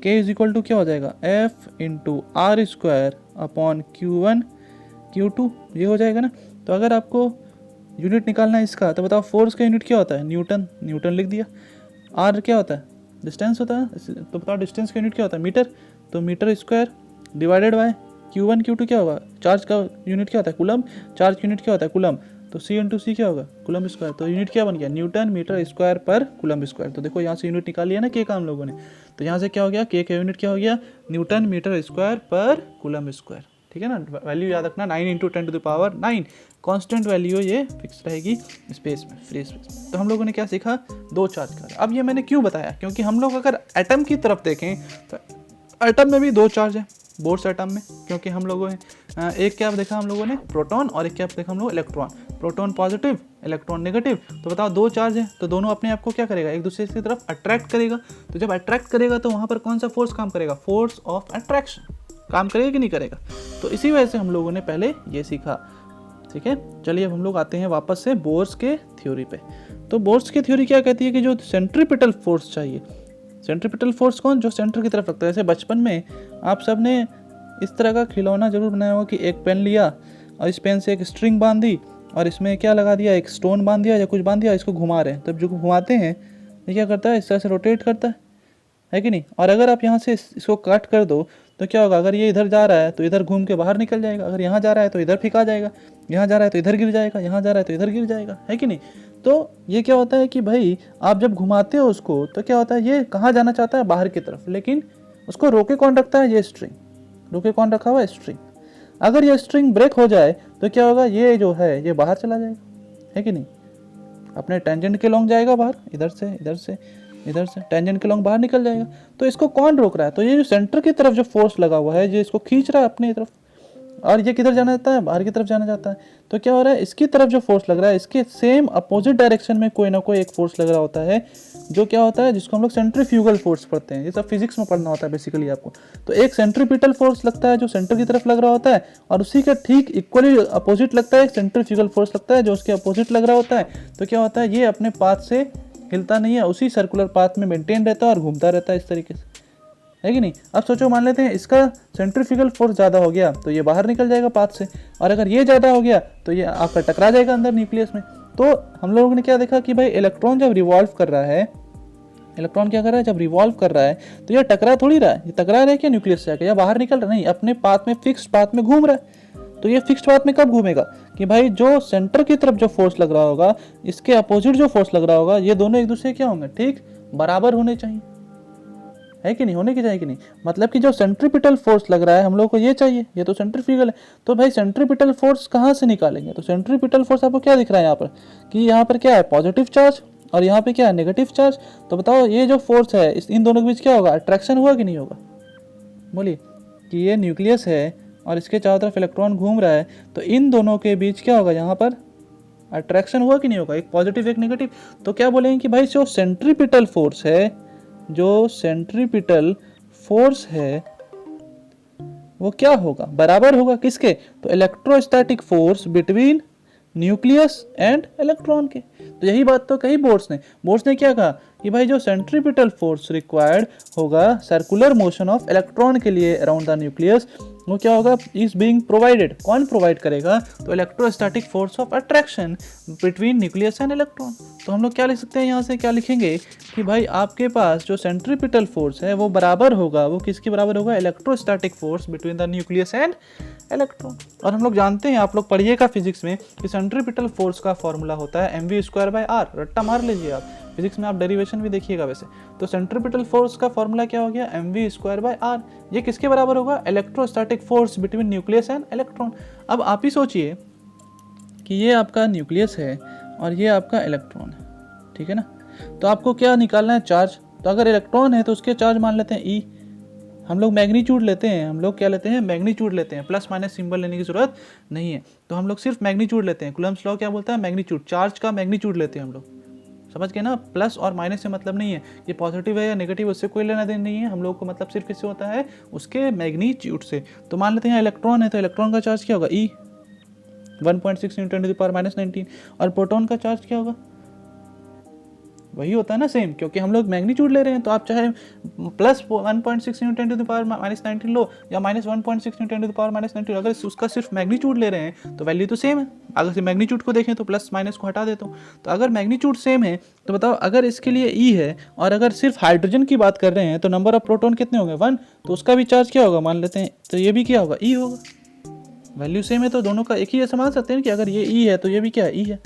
K = क्या हो जाएगा, F × r² Q1 Q2, ये हो जाएगा ना। तो अगर आपको यूनिट निकालना है इसका, तो बताओ फोर्स का यूनिट क्या होता है, न्यूटन। न्यूटन लिख दिया। आर क्या होता है, डिस्टेंस होता है। तो बताओ डिस्टेंस का यूनिट क्या होता है, मीटर। तो metre square divided by Q1 Q2 क्या होगा, चार्ज का यूनिट क्या होता है, कूलम। चार्ज यूनिट क्या होता है, कूलम। तो C × C क्या होगा, कूलम स्क्वायर। तो यूनिट क्या बन गया, न्यूटन मीटर स्क्वायर पर कूलम स्क्वायर। तो देखो यहाँ से यूनिट निकाल लिया ना के का हम लोगों ने। तो यहाँ से क्या हो गया, के का यूनिट क्या हो गया, न्यूटन मीटर स्क्वायर पर कूलम स्क्वायर। ठीक है ना। वैल्यू याद रखना 9 × 10⁻9। कांस्टेंट वैल्यू ये फिक्स रहेगी स्पेस में, फ्री स्पेस। तो हम लोगों ने क्या सीखा, दो चार्ज का। अब ये मैंने क्यों बताया, क्योंकि हम लोग अगर एटम की तरफ देखें तो एटम में भी दो चार्ज है, बोर्स एटम में। क्योंकि हम लोगों ने एक क्या देखा हम लोगों ने, प्रोटॉन, और एक क्या देखा हम लोग, electron. Proton positive, electron negative. तो बताओ दो चार्ज है, तो दोनों अपने आप को क्या करेगा, एक दूसरे की तरफ अट्रैक्ट करेगा। तो जब अट्रैक्ट करेगा तो वहाँ पर कौन सा फोर्स काम करेगा, फोर्स ऑफ अट्रैक्शन काम करेगा कि नहीं करेगा। तो इसी वजह से हम लोगों ने पहले ये सीखा। ठीक है, चलिए अब हम लोग आते हैं वापस से बोर्स के थ्योरी पे। तो बोर्स की थ्योरी क्या कहती है कि जो सेंट्रीपिटल फोर्स चाहिए, सेंट्रीपिटल फोर्स कौन, जो सेंटर की तरफ रखता है। जैसे बचपन में आप सब ने इस तरह का खिलौना जरूर बनाया होगा कि एक पेन लिया और इस पेन से एक स्ट्रिंग बांध दी और इसमें क्या लगा दिया, एक स्टोन बांध दिया या कुछ बांध दिया, इसको घुमा रहे हैं। तब जो घुमाते हैं ये क्या करता है, इस तरह से रोटेट करता है कि नहीं। और अगर आप यहाँ से इसको काट कर दो तो क्या होगा, अगर ये इधर जा रहा है तो इधर घूम के बाहर निकल जाएगा, अगर यहाँ जा रहा है तो इधर फेंका जाएगा, यहाँ जा रहा है तो इधर गिर जाएगा, यहाँ जा रहा है तो इधर गिर जाएगा, है कि नहीं। तो ये क्या होता है कि भाई आप जब घुमाते हो उसको तो क्या होता है, ये कहाँ जाना चाहता है, बाहर की तरफ, लेकिन उसको रोके कौन रखता है, ये स्ट्रिंग। रोके कौन रखा हुआ है, स्ट्रिंग। अगर ये स्ट्रिंग ब्रेक हो जाए तो क्या होगा, ये जो है ये बाहर चला जाएगा, है कि नहीं, अपने टेंजेंट के लॉन्ग जाएगा बाहर, इधर से इधर से इधर से टेंजेंट के लॉन्ग बाहर निकल जाएगा। तो इसको कौन रोक रहा है, तो ये जो सेंटर की तरफ जो फोर्स लगा हुआ है, जो इसको खींच रहा है अपनी तरफ, और ये किधर जाना चाहता है, बाहर की तरफ जाना चाहता है। तो क्या हो रहा है, इसकी तरफ जो फोर्स लग रहा है, इसके सेम अपोजिट डायरेक्शन में कोई ना कोई एक फोर्स लग रहा होता है, जो क्या होता है, जिसको हम लोग सेंट्रीफ्यूगल फोर्स पढ़ते हैं। ये सब फिजिक्स में पढ़ना होता है बेसिकली आपको। तो एक सेंट्रीपिटल फोर्स लगता है जो सेंटर की तरफ लग रहा होता है, और उसी का ठीक इक्वली अपोजिट लगता है एक सेंट्रीफ्यूगल फोर्स लगता है जो उसके अपोजिट लग रहा होता है। तो क्या होता है, ये अपने पाथ से हिलता नहीं है, उसी सर्कुलर पाथ में मेंटेन रहता है और घूमता रहता है इस तरीके से, है कि नहीं। अब सोचो, मान लेते हैं इसका सेंट्रीफ्यूगल फोर्स ज़्यादा हो गया तो ये बाहर निकल जाएगा पाथ से, और अगर ये ज़्यादा हो गया तो ये आपका टकरा जाएगा अंदर न्यूक्लियस में। तो हम लोगों ने क्या देखा कि भाई इलेक्ट्रॉन जब रिवॉल्व कर रहा है, इलेक्ट्रॉन क्या कर रहा है, जब रिवॉल्व कर रहा है तो ये टकरा थोड़ी रहा है, ये टकरा रहा है क्या न्यूक्लियस से आके, या बाहर निकल रहा, नहीं, अपने पाथ में, फिक्स्ड पाथ में घूम रहा है। तो ये फिक्स्ड पाथ में कब घूमेगा कि भाई जो सेंटर की तरफ जो फोर्स लग रहा होगा, इसके अपोजिट जो फोर्स लग रहा होगा, ये दोनों एक दूसरे क्या होंगे, ठीक बराबर होने चाहिए, है कि नहीं, होने की चाहिए कि नहीं। मतलब कि जो सेंट्रीपिटल फोर्स लग रहा है हम लोग को ये चाहिए, ये तो सेंट्रीफ्यूगल है। तो भाई सेंट्रीपिटल फोर्स कहाँ से निकालेंगे, तो सेंट्रीपिटल फोर्स आपको क्या दिख रहा है यहाँ पर कि यहाँ पर क्या है, पॉजिटिव चार्ज, और यहाँ पे क्या है, नेगेटिव चार्ज। तो बताओ ये जो फोर्स है इन दोनों के बीच क्या होगा, अट्रैक्शन हुआ कि नहीं होगा, बोलिए। कि ये न्यूक्लियस है और इसके चारों तरफ इलेक्ट्रॉन घूम रहा है, तो इन दोनों के बीच क्या होगा, यहाँ पर अट्रैक्शन हुआ कि नहीं होगा, एक पॉजिटिव एक नेगेटिव। तो क्या बोलेंगे कि भाई जो सेंट्रीपिटल फोर्स है, जो सेंट्रीपिटल फोर्स है वो क्या होगा, बराबर होगा किसके, तो electrostatic force between nucleus and electron के। तो यही बात तो कही बोर्स ने क्या कहा कि भाई जो सेंट्रीपिटल फोर्स रिक्वायर्ड होगा सर्कुलर मोशन ऑफ इलेक्ट्रॉन के लिए अराउंड द न्यूक्लियस, वो क्या होगा, इज बीइंग प्रोवाइडेड। कौन प्रोवाइड करेगा, तो electrostatic force of attraction between nucleus and electron. तो हम लोग क्या लिख सकते हैं, यहाँ से क्या लिखेंगे कि भाई आपके पास जो सेंट्रीपिटल फोर्स है वो बराबर होगा, वो किसके बराबर होगा, electrostatic force between the nucleus and electron. और हम लोग जानते हैं, आप लोग पढ़िएगा फिजिक्स में कि सेंट्रीपिटल फोर्स का फॉर्मूला होता है mv² / r। रट्टा मार लीजिए आप, फिजिक्स में आप डेरिवेशन भी देखिएगा वैसे। तो सेंट्रीपिटल फोर्स का फॉर्मूला क्या हो गया, mv²/r। ये किसके बराबर होगा, electrostatic force between nucleus and electron. अब आप ही सोचिए कि ये आपका न्यूक्लियस है और ये आपका इलेक्ट्रॉन है, ठीक है ना। तो आपको क्या निकालना है, चार्ज। तो अगर इलेक्ट्रॉन है तो उसके चार्ज मान लेते हैं ई। हम लोग मैग्नीट्यूड लेते हैं, हम लोग क्या लेते हैं, मैग्नीट्यूड लेते हैं, प्लस माइनस सिंबल लेने की जरूरत नहीं है। तो हम लोग सिर्फ मैग्नीट्यूड लेते हैं। कूलम्ब्स लॉ क्या बोलता है, मैग्नीट्यूड, चार्ज का मैग्नीट्यूड लेते हैं हम लोग, समझ गए ना। प्लस और माइनस से मतलब नहीं है, ये पॉजिटिव है या नेगेटिव उससे कोई लेना देना नहीं है। हम लोग को मतलब सिर्फ किससे होता है, उसके मैग्नीट्यूड से। तो मान लेते हैं इलेक्ट्रॉन है तो इलेक्ट्रॉन का चार्ज क्या होगा, ई 1.6 × 10⁻⁻19। और प्रोटॉन का चार्ज क्या होगा, वही होता है ना सेम, क्योंकि हम लोग मैग्नीट्यूड ले रहे हैं। तो आप चाहे प्लस 1.6 × 10⁻⁻19 लो या माइनस 1.6 × 10⁻⁻19, अगर उसका सिर्फ मैग्नीट्यूड ले रहे हैं तो वैल्यू तो सेम है। अगर से मैग्नीट्यूड को देखें तो प्लस माइनस को हटा देता हूँ। तो अगर मैग्नीट्यूड सेम है तो बताओ, अगर इसके लिए ई है और अगर सिर्फ हाइड्रोजन की बात कर रहे हैं तो नंबर ऑफ प्रोटॉन कितने होंगे, 1। तो उसका भी चार्ज क्या होगा मान लेते हैं, तो ये भी क्या होगा, ई होगा। वैल्यू सेम है तो दोनों का एक ही है, समझ सकते हैं कि अगर ये ई है तो ये भी क्या है, ई है।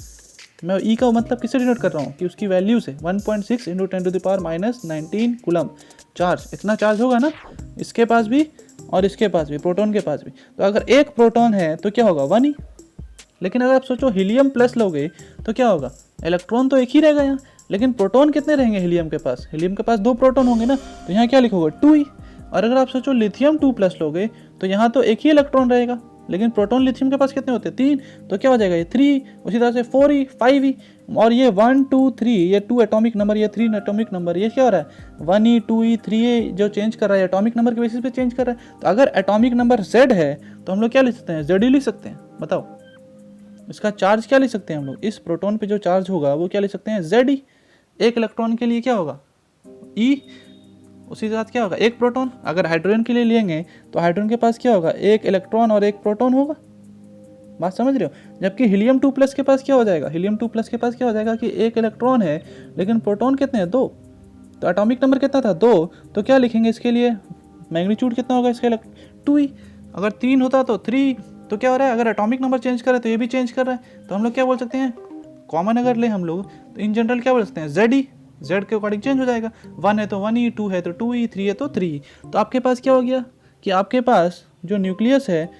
मैं ई का मतलब किससे डिनोट कर रहा हूँ कि उसकी वैल्यू से 1.6 × 10⁻⁻19 कूलम चार्ज, इतना चार्ज होगा ना इसके पास भी और इसके पास भी, प्रोटॉन के पास भी। तो अगर एक प्रोटॉन है तो क्या होगा, 1 ही। लेकिन अगर आप सोचो हीलियम प्लस लोगे तो क्या होगा, इलेक्ट्रॉन तो एक ही रहेगा यहाँ, लेकिन प्रोटॉन कितने रहेंगे हीलियम के पास, हीलियम के पास 2 प्रोटॉन होंगे ना, तो यहाँ क्या लिखोगे, 2 ही। और अगर आप सोचो लिथियम 2+ लोगे तो यहाँ तो एक ही इलेक्ट्रॉन रहेगा, लेकिन प्रोटॉन लिथियम के पास कितने होते हैं, 3। तो क्या हो जाएगा, ये 3। उसी तरह से 4 ही, 5 ही। और ये 1 2 3, ये 2 एटॉमिक नंबर, ये 3 एटॉमिक नंबर, ये क्या हो रहा है 1 ही 2 ही 3 ही जो चेंज कर रहा है, एटॉमिक नंबर के बेसिस पे चेंज कर रहा है। तो अगर एटॉमिक नंबर Z है तो हम लोग क्या लिख सकते हैं, Z ही लिख सकते हैं। बताओ इसका चार्ज क्या लिख सकते हैं हम लोग, इस प्रोटॉन पे जो चार्ज होगा वो क्या लिख सकते हैं, Z ही। एक इलेक्ट्रॉन के लिए क्या होगा, E। उसी के साथ क्या होगा, एक प्रोटॉन। अगर हाइड्रोजन के लिए लेंगे तो हाइड्रोजन के पास क्या होगा, एक इलेक्ट्रॉन और एक प्रोटॉन होगा। बात समझ रहे हो। जबकि हीलियम 2+ के पास क्या हो जाएगा, हीलियम 2+ के पास क्या हो जाएगा कि एक इलेक्ट्रॉन है लेकिन प्रोटॉन कितने हैं, 2। तो एटॉमिक नंबर कितना था, 2। तो क्या लिखेंगे इसके लिए, मैग्नीट्यूड कितना होगा इसका, 2 ही। अगर 3 होता तो 3। तो क्या हो रहा है, अगर एटॉमिक नंबर चेंज कर रहा है तो ये भी चेंज कर रहा है। तो हम लोग क्या बोल सकते हैं, कॉमन अगर ले हम लोग तो इन जनरल क्या बोल सकते हैं, Z ही। Z के अकॉर्डिंग चेंज हो जाएगा, 1 है तो 1 ही, 2 है तो 2 ही, 3 है तो 3 ही। तो आपके पास क्या हो गया कि आपके पास जो न्यूक्लियस है,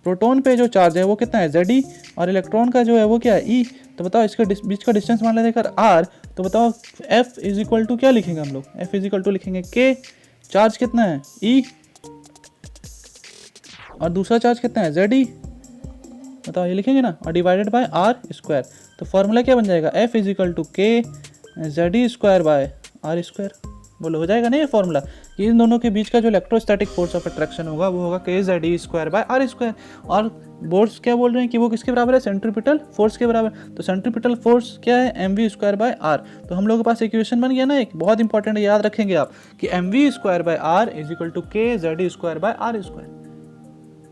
प्रोटॉन पे जो चार्ज है वो कितना है, Z ही। और इलेक्ट्रॉन का जो है वो क्या है, E। तो बताओ इसके बीच का डिस्टेंस मान लेते हैं R। तो बताओ F = क्या लिखेंगे हम लोग, F = लिखेंगे K। चार्ज कितना है, E। और दूसरा चार्ज कितना है, Z ही। बताओ ये लिखेंगे ना, और डिवाइडेड बाय R²। तो फॉर्मूला क्या बन जाएगा, F = K Z²/R²। बोलो हो जाएगा ना ये फॉर्मूला, कि इन दोनों के बीच का जो इलेक्ट्रोस्टैटिक फोर्स ऑफ अट्रैक्शन होगा वो होगा KZE²/R²। और बोर्ड्स क्या बोल रहे हैं कि वो किसके बराबर है, सेंट्रीपिटल फोर्स के बराबर। तो सेंट्रीपिटल फोर्स क्या है, mv²/r। तो हम लोगों के पास इक्वेशन बन गया ना एक, बहुत इंपॉर्टेंट, याद रखेंगे आप कि mv²/r = KZE²/R²।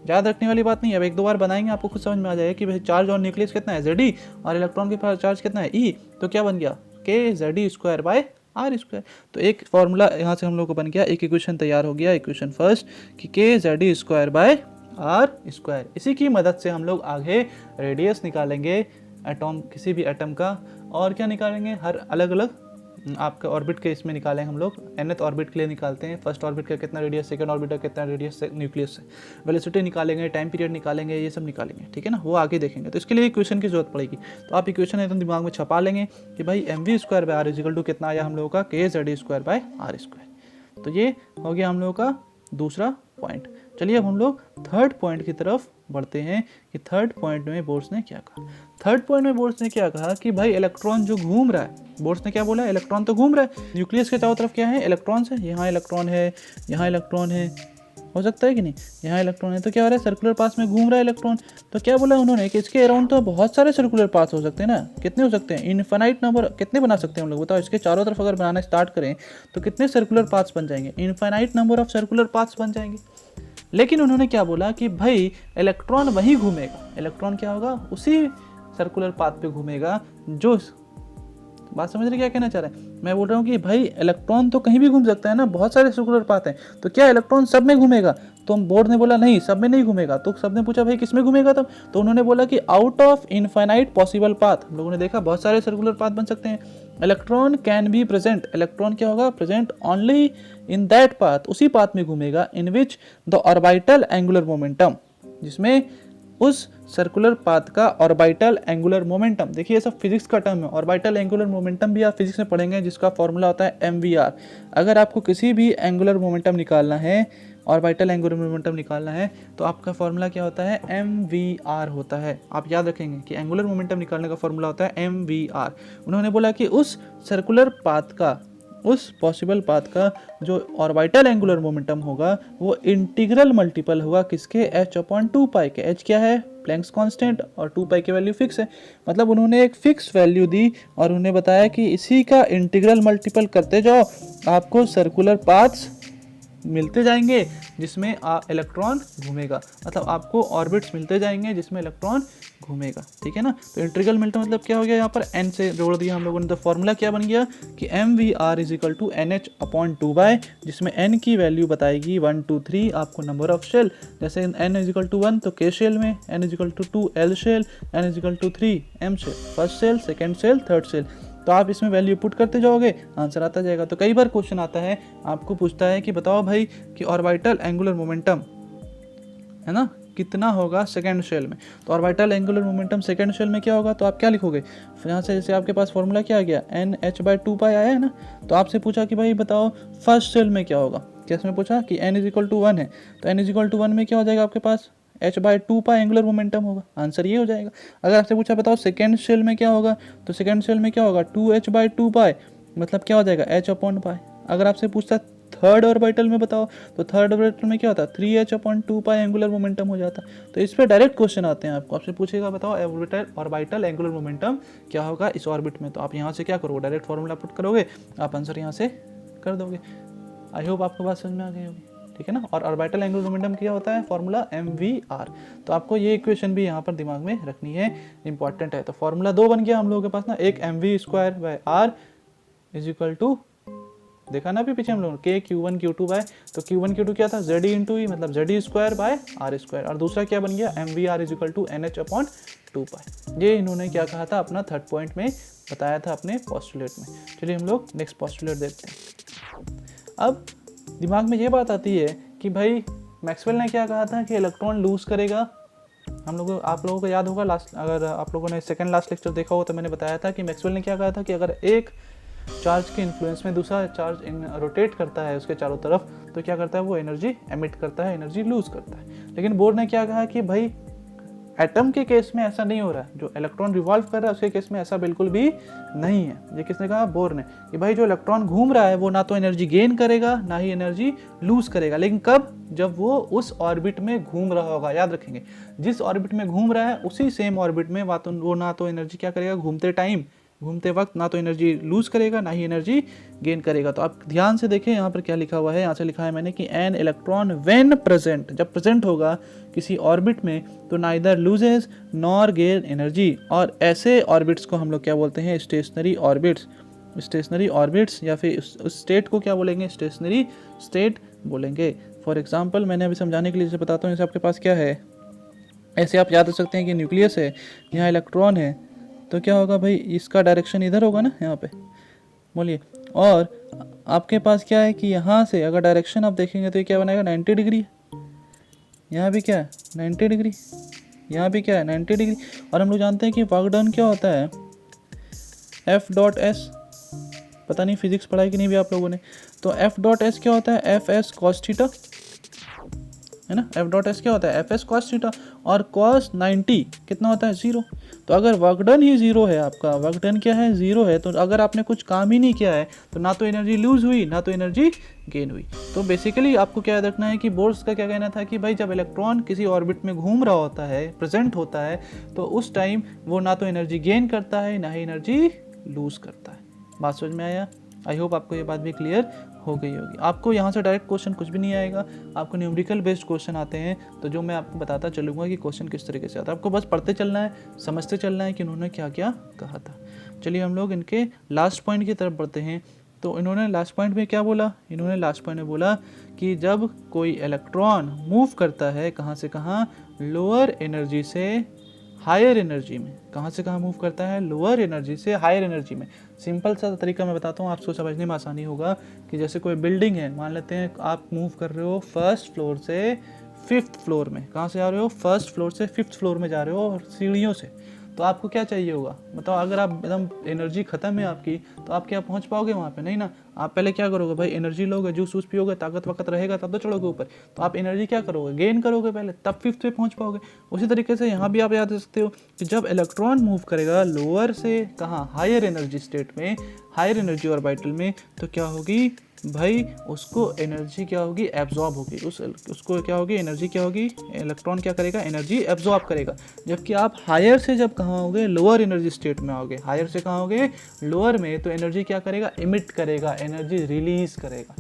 याद रखने वाली बात नहीं है, अब 1-2 बार बनाएंगे आपको खुद समझ में आ जाएगा कि भाई चार्ज और न्यूक्लियस कितना है, Z और इलेक्ट्रॉन के पास चार्ज कितना है, E। तो क्या बन गया, KZE²/R²। तो एक फॉर्मूला यहाँ से हम लोग को बन गया, एक इक्वेशन तैयार हो गया, इक्वेशन फर्स्ट कि KZE²/R²। इसी की मदद से हम लोग आगे रेडियस निकालेंगे एटॉम, किसी भी एटम का, और क्या निकालेंगे, हर अलग अलग आपका ऑर्बिट के इसमें निकालें हम लोग। nth ऑर्बिट के लिए निकालते हैं, फर्स्ट ऑर्बिट का कितना रेडियस, सेकंड ऑर्बिट का कितना रेडियस न्यूक्लियस से, वेलोसिटी निकालेंगे, टाइम पीरियड निकालेंगे, ये सब निकालेंगे, ठीक है ना, वो आगे देखेंगे। तो इसके लिए इक्वेशन की जरूरत पड़ेगी। तो आप इक्वेशन एकदम दिमाग में छपा लेंगे कि भाई mv²/r = कितना आया हम लोगों का, KZE²/R²। तो ये हो गया हम लोगों का दूसरा पॉइंट। चलिए अब हम लोग थर्ड पॉइंट की तरफ बढ़ते हैं कि थर्ड पॉइंट में बोर्ड्स ने क्या कहा। थर्ड पॉइंट में बोर्ड्स ने क्या कहा कि भाई इलेक्ट्रॉन जो घूम रहा है, बोर्ड्स ने क्या बोला, इलेक्ट्रॉन तो घूम रहा है, न्यूक्लियस के चारों तरफ क्या है, इलेक्ट्रॉन्स है। यहाँ इलेक्ट्रॉन है, यहाँ इलेक्ट्रॉन है, हो सकता है कि नहीं, यहाँ इलेक्ट्रॉन है। तो क्या हो रहा है, सर्कुलर पाथ में घूम रहा है इलेक्ट्रॉन। तो क्या बोला उन्होंने कि इसके अराउंड तो बहुत सारे सर्कुलर पाथ हो सकते हैं ना। कितने हो सकते हैं, इनफाइनाइट नंबर, कितने बना सकते हैं हम लोग, बताओ। इसके चारों तरफ अगर बनाना स्टार्ट करें तो कितने सर्कुलर पाथ्स बन जाएंगे, infinite number of circular paths बन जाएंगे। लेकिन उन्होंने क्या बोला कि भाई इलेक्ट्रॉन वहीं घूमेगा, इलेक्ट्रॉन क्या होगा, उसी सर्कुलर पाथ पे घूमेगा। जो बात समझ रहे क्या कहना चाह रहे हैं, मैं बोल रहा हूँ कि भाई इलेक्ट्रॉन तो कहीं भी घूम सकता है ना, बहुत सारे सर्कुलर पाथ हैं, तो क्या इलेक्ट्रॉन सब में घूमेगा। तो बोर्ड ने बोला नहीं, सब में नहीं घूमेगा। तो सब ने पूछा भाई किस में घूमेगा तो उन्होंने बोला कि out of infinite possible path. हम लोगों ने देखा बहुत सारे सर्कुलर पाथ बन सकते हैं, electron can be present, electron क्या होगा present only in that path, उसी पाथ में घूमेगा in which the orbital angular momentum, जिसमें उस सर्कुलर पाथ का ऑर्बिटल एंगुलर मोमेंटम, देखिए ये सब फिजिक्स का टर्म है, ऑर्बिटल एंगुलर मोमेंटम भी आप फिजिक्स में पढ़ेंगे, जिसका फॉर्मूला होता है mvr। अगर आपको किसी भी एंगुलर मोमेंटम निकालना है, ऑर्बिटल एंगुलर मोमेंटम निकालना है, तो आपका फॉर्मूला क्या होता है mvr होता है। आप याद रखेंगे कि एंगुलर मोमेंटम निकालने का फॉर्मूला होता है mvr। उन्होंने बोला कि उस सर्कुलर पाथ का, उस पॉसिबल पाथ का जो ऑर्बिटल एंगुलर मोमेंटम होगा वो इंटीग्रल मल्टीपल होगा किसके, h/2π के। h क्या है, प्लैंक्स कांस्टेंट, और 2π की वैल्यू फिक्स है, मतलब उन्होंने एक फिक्स वैल्यू दी और उन्हें बताया कि इसी का इंटीग्रल मल्टीपल करते जाओ, आपको सर्कुलर पाथ्स मिलते जाएंगे जिसमें इलेक्ट्रॉन घूमेगा, मतलब आपको ऑर्बिट्स मिलते जाएंगे जिसमें इलेक्ट्रॉन घूमेगा, ठीक है ना। तो इंटीग्रल मिलता मतलब क्या हो गया, यहाँ पर n से जोड़ दिया हम लोगों ने, तो फॉर्मूला क्या बन गया कि mvr = nh/2π, जिसमें n की वैल्यू बताएगी 1 2 3, आपको नंबर ऑफ शेल, जैसे n = 1 तो k शेल में, n = 2 l shell, n = 3 m shell, first shell, second shell, third shell. तो आप इसमें वैल्यू पुट करते जाओगे, आंसर आता जाएगा। तो कई बार क्वेश्चन आता है, आपको पूछता है कि बताओ भाई कि ऑर्बिटल एंगुलर मोमेंटम है ना कितना होगा सेकेंड शेल में, तो orbital angular momentum second shell में क्या होगा, तो आप क्या लिखोगे, यहाँ से जैसे आपके पास फॉर्मूला क्या आ गया nh/2π आया है ना, तो आपसे पूछा कि भाई बताओ फर्स्ट शेल में क्या होगा, कैसे में पूछा कि n = 1 है, तो n = 1 में क्या हो जाएगा आपके पास h/2π एंगुलर मोमेंटम होगा, आंसर ये हो जाएगा। अगर आपसे पूछा बताओ सेकेंड शेल में क्या होगा, तो सेकेंड शेल में क्या होगा 2h/2π, मतलब क्या हो जाएगा h/π। अगर आपसे पूछता थर्ड ऑर्बिटल में बताओ, तो थर्ड ऑर्बिटल में क्या होता है 3h/2π एंगुलर मोमेंटम हो जाता। तो इस पे डायरेक्ट क्वेश्चन आते हैं, आपसे पूछेगा बताओ ऑर्बिटल एंगुलर मोमेंटम क्या होगा इस ऑर्बिट में, तो आप यहाँ से क्या करोगे, डायरेक्ट फॉर्मूला पुट करोगे, आप आंसर यहाँ से कर दोगे। आई होप आपको बात समझ में आ गई होगी, ठीक है ना। और ऑर्बिटल एंगुलर मोमेंटम क्या होता है, फॉर्मूला mvr। तो आपको ये इक्वेशन भी यहाँ पर दिमाग में रखनी है, इंपॉर्टेंट है। तो फॉर्मूला 2 बन गया हम लोगों के पास ना, एक mv²/r = देखा ना अभी पीछे हम लोग k q1 q2 बाय, तो q1 q2 क्या था z × e मतलब z²/r², और दूसरा क्या बन गया mvr = nh/2π। ये इन्होंने क्या कहा था अपना थर्ड पॉइंट में बताया था अपने पोस्टुलेट में। चलिए हम लोग नेक्स्ट पोस्टुलेट देखते हैं। अब दिमाग में ये बात आती है कि भाई मैक्सवेल ने क्या कहा था कि इलेक्ट्रॉन लूज करेगा। आप लोगों को याद होगा लास्ट, अगर आप लोगों ने सेकंड लास्ट लेक्चर देखा हो तो मैंने बताया था कि मैक्सवेल ने क्या कहा था कि अगर एक चार्ज के इन्फ्लुएंस में दूसरा चार्ज रोटेट करता है उसके चारों तरफ, तो क्या करता है वो एनर्जी एमिट करता है, एनर्जी लूज करता है। लेकिन बोर ने क्या कहा कि भाई एटम के केस में ऐसा नहीं हो रहा है, जो इलेक्ट्रॉन रिवॉल्व कर रहा है उसके केस में ऐसा बिल्कुल भी नहीं है। ये किसने कहा, बोर ने, कि भाई जो इलेक्ट्रॉन घूम रहा है वो ना तो एनर्जी गेन करेगा ना ही एनर्जी लूज करेगा, लेकिन कब, जब वो उस ऑर्बिट में घूम रहा होगा। याद रखेंगे, जिस ऑर्बिट में घूम रहा है उसी सेम ऑर्बिट में वो ना तो एनर्जी क्या करेगा, घूमते वक्त ना तो एनर्जी लूज करेगा ना ही एनर्जी गेन करेगा। तो आप ध्यान से देखें यहाँ पर क्या लिखा हुआ है, यहाँ से लिखा है मैंने कि एन इलेक्ट्रॉन व्हेन प्रेजेंट, जब प्रेजेंट होगा किसी ऑर्बिट में तो neither loses nor gain energy. और ऐसे ऑर्बिट्स को हम लोग क्या बोलते हैं, स्टेशनरी ऑर्बिट्स, या फिर उस स्टेट को क्या बोलेंगे, स्टेशनरी स्टेट बोलेंगे। फॉर एग्जाम्पल मैंने अभी समझाने के लिए जैसे बताता हूँ, जैसे आपके पास क्या है, ऐसे आप याद रख सकते हैं कि न्यूक्लियस है, यहाँ इलेक्ट्रॉन है, तो क्या होगा भाई, इसका डायरेक्शन इधर होगा ना, यहाँ पे बोलिए। और आपके पास क्या है कि यहाँ से अगर डायरेक्शन आप देखेंगे तो ये क्या बनाएगा, 90 डिग्री। यहाँ भी क्या है 90 डिग्री, यहाँ भी क्या है 90 डिग्री। और हम लोग जानते हैं कि वर्क डन क्या होता है, F.S, पता नहीं फिजिक्स पढ़ाई कि नहीं भी आप लोगों ने, तो F.S क्या होता है, Fs cos थीटा, है ना। F.S क्या होता है, Fs cos थीटा, और cos 90 कितना होता है, 0। तो अगर वर्क डन ही 0 है, आपका वर्क डन क्या है, 0 है, तो अगर आपने कुछ काम ही नहीं किया है तो ना तो एनर्जी लूज हुई ना तो एनर्जी गेन हुई। तो बेसिकली आपको क्या याद रखना है कि बोर्स का क्या कहना था कि भाई जब इलेक्ट्रॉन किसी ऑर्बिट में घूम रहा होता है, प्रेजेंट होता है, तो उस टाइम वो ना तो एनर्जी गेन करता है ना ही एनर्जी लूज करता है। बात समझ में आया? आई होप आपको ये बात भी क्लियर हो गई होगी। आपको यहाँ से डायरेक्ट क्वेश्चन कुछ भी नहीं आएगा, आपको न्यूमेरिकल बेस्ड क्वेश्चन आते हैं, तो जो मैं आपको बताता चलूँगा कि क्वेश्चन किस तरीके से आता है। आपको बस पढ़ते चलना है, समझते चलना है कि उन्होंने क्या क्या कहा था। चलिए हम लोग इनके लास्ट पॉइंट की तरफ बढ़ते हैं। तो इन्होंने लास्ट पॉइंट में क्या बोला, इन्होंने लास्ट पॉइंट में बोला कि जब कोई इलेक्ट्रॉन मूव करता है कहाँ से कहाँ, लोअर एनर्जी से हायर एनर्जी में। कहाँ से कहाँ मूव करता है? लोअर एनर्जी से हायर एनर्जी में। सिंपल सा तरीका मैं बताता हूँ, आपको समझने में आसानी होगा कि जैसे कोई बिल्डिंग है, मान लेते हैं आप मूव कर रहे हो फर्स्ट फ्लोर से फिफ्थ फ्लोर में। कहाँ से जा रहे हो? फर्स्ट फ्लोर से फिफ्थ फ्लोर में जा रहे हो और सीढ़ियों से। तो आपको क्या चाहिए होगा बताओ? अगर आप एकदम एनर्जी खत्म है आपकी, तो आप क्या पहुंच पाओगे वहाँ पे? नहीं ना। आप पहले क्या करोगे भाई? एनर्जी लोगे, जूस वूस पियोगे, ताकत वकत रहेगा तब तो चढ़ोगे ऊपर। तो आप एनर्जी क्या करोगे? गेन करोगे पहले, तब फिफ्थ पे पहुंच पाओगे। उसी तरीके से यहाँ भी आप याद रख सकते हो कि जब इलेक्ट्रॉन मूव करेगा लोअर से कहाँ? हायर एनर्जी स्टेट में, हायर एनर्जी ऑर्बिटल में, तो क्या होगी भाई? उसको एनर्जी क्या होगी? एब्जॉर्ब होगी। उसको क्या होगी? एनर्जी क्या होगी? इलेक्ट्रॉन क्या करेगा? एनर्जी एब्जॉर्ब करेगा। जबकि आप हायर से जब कहाँ होगे? लोअर एनर्जी स्टेट में आओगे। हायर से कहाँ होगे? लोअर में। तो एनर्जी क्या करेगा? इमिट करेगा, एनर्जी रिलीज करेगा।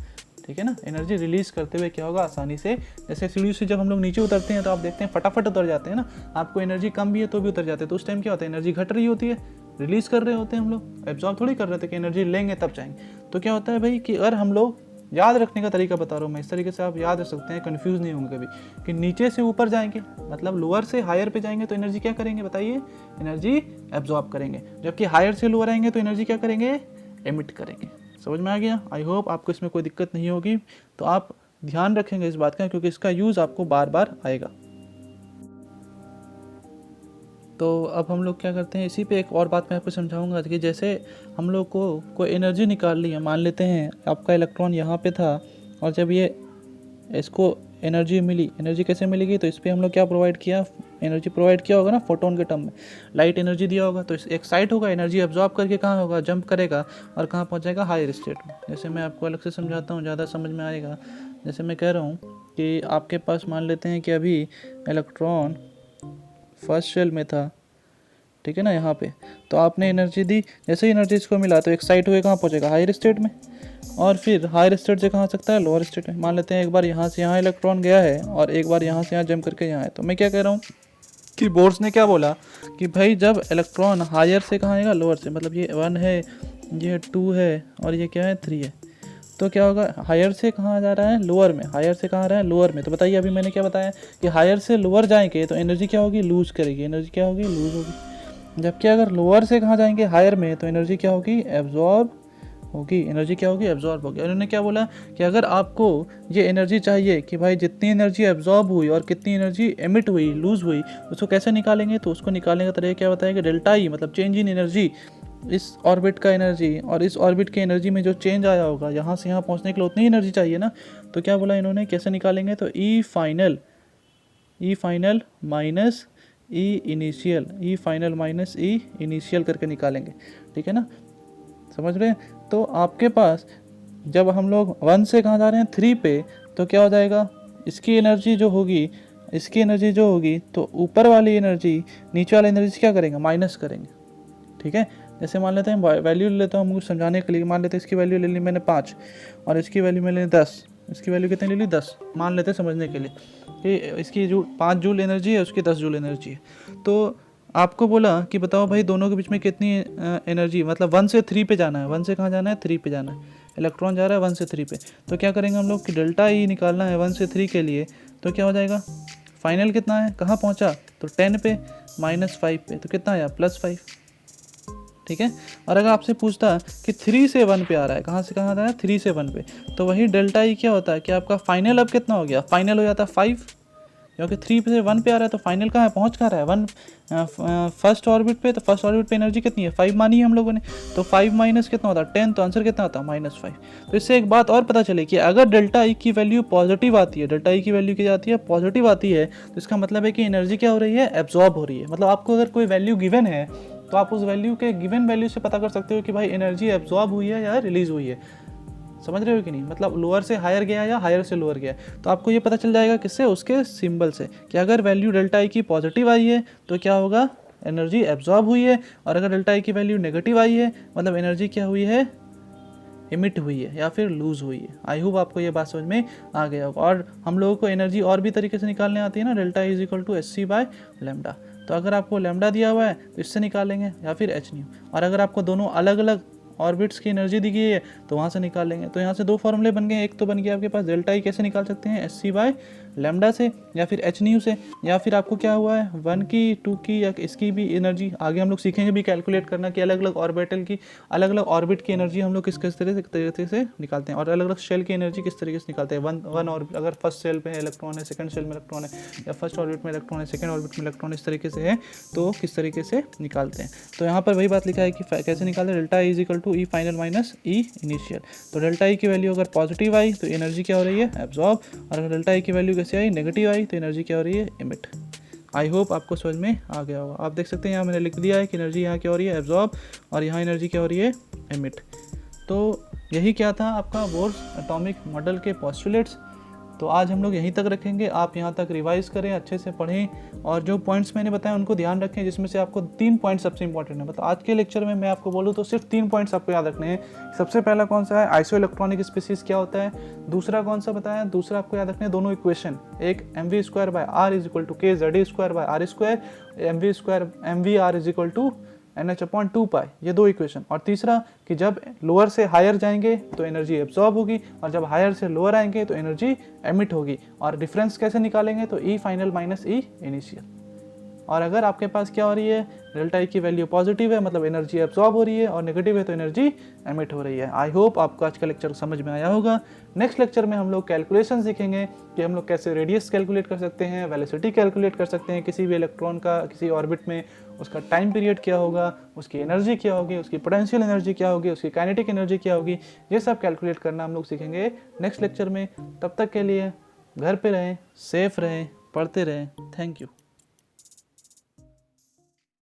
ठीक है ना? एनर्जी रिलीज करते हुए क्या होगा? आसानी से, जैसे सीढ़ी से जब हम लोग नीचे उतरते हैं तो आप देखते हैं फटाफट उतर जाते हैं ना। आपको एनर्जी कम भी है तो भी उतर जाते हैं। तो उस टाइम क्या होता है? एनर्जी घट रही होती है, रिलीज कर रहे होते हैं हम लोग, एब्जॉर्ब थोड़ी कर रहे थे कि एनर्जी लेंगे तब जाएंगे। तो क्या होता है भाई कि अगर हम लोग, याद रखने का तरीका बता रहा हूँ मैं, इस तरीके से आप याद रख सकते हैं, कंफ्यूज नहीं होंगे कभी, कि नीचे से ऊपर जाएंगे मतलब लोअर से हायर पे जाएंगे तो एनर्जी क्या करेंगे बताइए? एनर्जी एब्जॉर्ब करेंगे। जबकि हायर से लोअर आएंगे तो एनर्जी क्या करेंगे? एमिट करेंगे। समझ में आ गया? आई होप आपको इसमें कोई दिक्कत नहीं होगी। तो आप ध्यान रखेंगे इस बात का, क्योंकि इसका यूज़ आपको बार बार आएगा। तो अब हम लोग क्या करते हैं, इसी पे एक और बात मैं आपको समझाऊंगा कि जैसे हम लोग को कोई एनर्जी निकालनी है, मान लेते हैं आपका इलेक्ट्रॉन यहाँ पे था और जब ये इसको एनर्जी मिली, एनर्जी कैसे मिलेगी? तो इस पर हम लोग क्या प्रोवाइड किया? एनर्जी प्रोवाइड किया होगा ना फोटोन के टर्म में, लाइट एनर्जी दिया होगा। तो एक्साइट होगा, एनर्जी एब्जॉर्ब करके कहाँ होगा? जंप करेगा और कहाँ पहुँच जाएगा? हायर स्टेट में। जैसे मैं आपको अलग से समझाता हूँ, ज़्यादा समझ में आएगा। जैसे मैं कह रहा हूँ कि आपके पास मान लेते हैं कि अभी इलेक्ट्रॉन फर्स्ट शेल में था, ठीक है ना, यहाँ पे। तो आपने एनर्जी दी, जैसे ही एनर्जी इसको मिला तो एक्साइट हुए कहाँ पहुँचेगा? हायर स्टेट में। और फिर हायर स्टेट से कहाँ आ सकता है? लोअर स्टेट में। मान लेते हैं एक बार यहाँ से यहाँ इलेक्ट्रॉन गया है और एक बार यहाँ से यहाँ जंप करके यहाँ है। तो मैं क्या कह रहा हूँ कि बोर्ड्स ने क्या बोला कि भाई जब इलेक्ट्रॉन हायर से कहाँ आएगा? लोअर से। मतलब ये 1 है, ये 2 है और ये क्या है? 3 है। तो क्या होगा? हायर से कहाँ जा रहा है? लोअर में। हायर से कहाँ आ रहा है? लोअर में। तो बताइए अभी मैंने क्या बताया कि हायर से लोअर जाएंगे तो एनर्जी क्या होगी? लूज करेगी। एनर्जी क्या होगी? लूज होगी। जबकि अगर लोअर से कहाँ जाएंगे? हायर में, तो एनर्जी क्या होगी? एब्जॉर्ब होगी। एनर्जी क्या होगी? एब्जॉर्ब होगी। उन्होंने क्या बोला कि अगर आपको ये एनर्जी चाहिए कि भाई जितनी एनर्जी एब्जॉर्ब हुई और कितनी एनर्जी एमिट हुई, लूज हुई, उसको कैसे निकालेंगे? तो उसको निकालने का तरीका क्या बताया कि डेल्टा ई, मतलब चेंज इन एनर्जी, इस ऑर्बिट का एनर्जी और इस ऑर्बिट के एनर्जी में जो चेंज आया होगा, यहाँ से यहाँ पहुँचने के लिए उतनी एनर्जी चाहिए ना। तो क्या बोला इन्होंने, कैसे निकालेंगे? तो ई फाइनल माइनस ई इनिशियल, ई फाइनल माइनस ई इनिशियल करके निकालेंगे। ठीक है ना? समझ रहे हैं? तो आपके पास जब हम लोग 1 से कहाँ जा रहे हैं? 3 पे, तो क्या हो जाएगा? इसकी एनर्जी जो होगी तो ऊपर वाली एनर्जी नीचे वाली एनर्जी से क्या करेंगे? माइनस करेंगे। ठीक है? जैसे मान लेते हैं वैल्यू ले लेता हूँ मुझे समझाने के लिए। मान लेते हैं इसकी वैल्यू ले ली मैंने 5 और इसकी वैल्यू मैंने 10। इसकी वैल्यू कितनी ले ली? 10 मान लेते हैं समझने के लिए कि इसकी जो 5 जूल एनर्जी है, उसकी 10 जूल एनर्जी है। तो आपको बोला कि बताओ भाई दोनों के बीच में कितनी एनर्जी, मतलब 1 से 3 पे जाना है। 1 से कहाँ जाना है? 3 पे जाना है। इलेक्ट्रॉन जा रहा है 1 से 3 पे। तो क्या करेंगे हम लोग कि डेल्टा ई निकालना है 1 से 3 के लिए। तो क्या हो जाएगा? फाइनल कितना है? कहाँ पहुँचा? तो 10 पे माइनस 5 पे, तो कितना आया? +5। ठीक है? और अगर आपसे पूछता कि 3 से 1 पे आ रहा है, कहाँ से कहाँ आ रहा है? 3 से 1 पे, तो वही डेल्टा ई क्या होता है कि आपका फाइनल अब कितना हो गया? फाइनल हो जाता है 5, क्योंकि 3 से 1 पे आ रहा है। तो फाइनल कहाँ है? पहुँच कहाँ रहा है? 1 फर्स्ट ऑर्बिट पे। तो फर्स्ट ऑर्बिट पे एनर्जी कितनी है? 5 मानी है हम लोगों ने। तो 5 माइनस कितना होता है? 10। तो आंसर कितना होता है? -5। तो इससे एक बात और पता चले कि अगर डेल्टा ई की वैल्यू पॉजिटिव आती है, डेल्टा ई की वैल्यू क्या जाती है? पॉजिटिव आती है, तो इसका मतलब है कि एनर्जी क्या हो रही है? एब्जॉर्ब हो रही है। मतलब आपको अगर कोई वैल्यू गिवन है तो आप उस वैल्यू के गिवन वैल्यू से पता कर सकते हो कि भाई एनर्जी एब्जॉर्ब हुई है या रिलीज हुई है। समझ रहे हो कि नहीं? मतलब लोअर से हायर गया या हायर से लोअर गया। तो आपको ये पता चल जाएगा किससे? उसके सिंबल से, कि अगर वैल्यू डेल्टा ई की पॉजिटिव आई है तो क्या होगा? एनर्जी एब्जॉर्ब हुई है। और अगर डेल्टा ई की वैल्यू नेगेटिव आई है, मतलब एनर्जी क्या हुई है? इमिट हुई है या फिर लूज हुई है। आई होप आपको ये बात समझ में आ गया होगा। और हम लोगों को एनर्जी और भी तरीके से निकालने आती है ना, delta is equal to hc/λ। तो अगर आपको लैम्डा दिया हुआ है तो इससे निकालेंगे या फिर h न्यू। और अगर आपको दोनों अलग अलग ऑर्बिट्स की एनर्जी दी गई है तो वहाँ से निकाल लेंगे। तो यहाँ से दो फॉर्मूले बन गए, एक तो बन गया आपके पास डेल्टा ई कैसे निकाल सकते हैं, एस सी बाय लैम्डा से या फिर एच न्यू से, या फिर आपको क्या हुआ है 1 की 2 की या इसकी भी एनर्जी आगे हम लोग सीखेंगे भी कैलकुलेट करना कि अलग अलग ऑर्बिटल की अलग अलग ऑर्बिट की एनर्जी हम लोग किस किस तरीके से निकालते हैं और अलग अलग शेल की एनर्जी किस तरीके से निकालते हैं। वन ऑर्बिट अगर फर्स्ट शेल पे इलेक्ट्रॉन है, सेकंड शेल में इलेक्ट्रॉन है, या फर्स्ट ऑर्बिट में इलेक्ट्रॉन है, सेकंड ऑर्बिट में इलेक्ट्रॉन इस तरीके से है तो किस तरीके से निकालते हैं। तो यहाँ पर वही बात लिखा है कि कैसे निकालते हैं, delta E is equal to E final minus E initial. तो डेल्टा ई की वैल्यू अगर पॉजिटिव आई तो एनर्जी क्या हो रही है, एब्जॉर्ब, और अगर डेल्टा ई की वैल्यू कैसे आई, नेगेटिव आई, तो एनर्जी क्या हो रही है, एमिट। आई होप आपको समझ में आ गया होगा। आप देख सकते हैं यहाँ मैंने लिख दिया है कि एनर्जी यहाँ क्या हो रही है, एब्जॉर्ब, और यहाँ एनर्जी क्या हो रही है, एमिट। तो यही क्या था आपका बोर्स एटॉमिक मॉडल के पोस्टुलेट्स। तो आज हम लोग यहीं तक रखेंगे, आप यहाँ तक रिवाइज करें, अच्छे से पढ़ें और जो पॉइंट्स मैंने बताया उनको ध्यान रखें, जिसमें से आपको 3 पॉइंट सबसे इंपॉर्टेंट है। मतलब आज के लेक्चर में मैं आपको बोलूँ तो सिर्फ 3 पॉइंट्स आपको याद रखने हैं। सबसे पहला कौन सा है, आइसो इलेक्ट्रॉनिक स्पीसीज क्या होता है, दूसरा कौन सा बताया, दूसरा आपको याद रखने हैं दोनों इक्वेशन, एक mv²/r is equal to k z_r², mv/r is equal to NH/2π, ये दो इक्वेशन। और तीसरा कि जब लोअर से हायर जाएंगे तो एनर्जी एब्जॉर्ब होगी और जब हायर से लोअर आएंगे तो एनर्जी एमिट होगी। और डिफरेंस कैसे निकालेंगे, तो ई फाइनल माइनस ई इनिशियल। और अगर आपके पास क्या हो रही है, डेल्टा ई की वैल्यू पॉजिटिव है मतलब एनर्जी एब्जॉर्ब हो रही है, और नेगेटिव है तो एनर्जी एमिट हो रही है। आई होप आपको आज का लेक्चर समझ में आया होगा। नेक्स्ट लेक्चर में हम लोग कैलकुलेशन सीखेंगे कि हम लोग कैसे रेडियस कैलकुलेट कर सकते हैं, वेलोसिटी कैलकुलेट कर सकते हैं किसी भी इलेक्ट्रॉन का किसी ऑर्बिट में, उसका टाइम पीरियड क्या होगा, उसकी एनर्जी क्या होगी, उसकी पोटेंशियल एनर्जी क्या होगी, उसकी काइनेटिक एनर्जी क्या होगी, ये सब कैलकुलेट करना हम लोग सीखेंगे नेक्स्ट लेक्चर में। तब तक के लिए घर पे रहें, सेफ रहें, पढ़ते रहें। Thank you.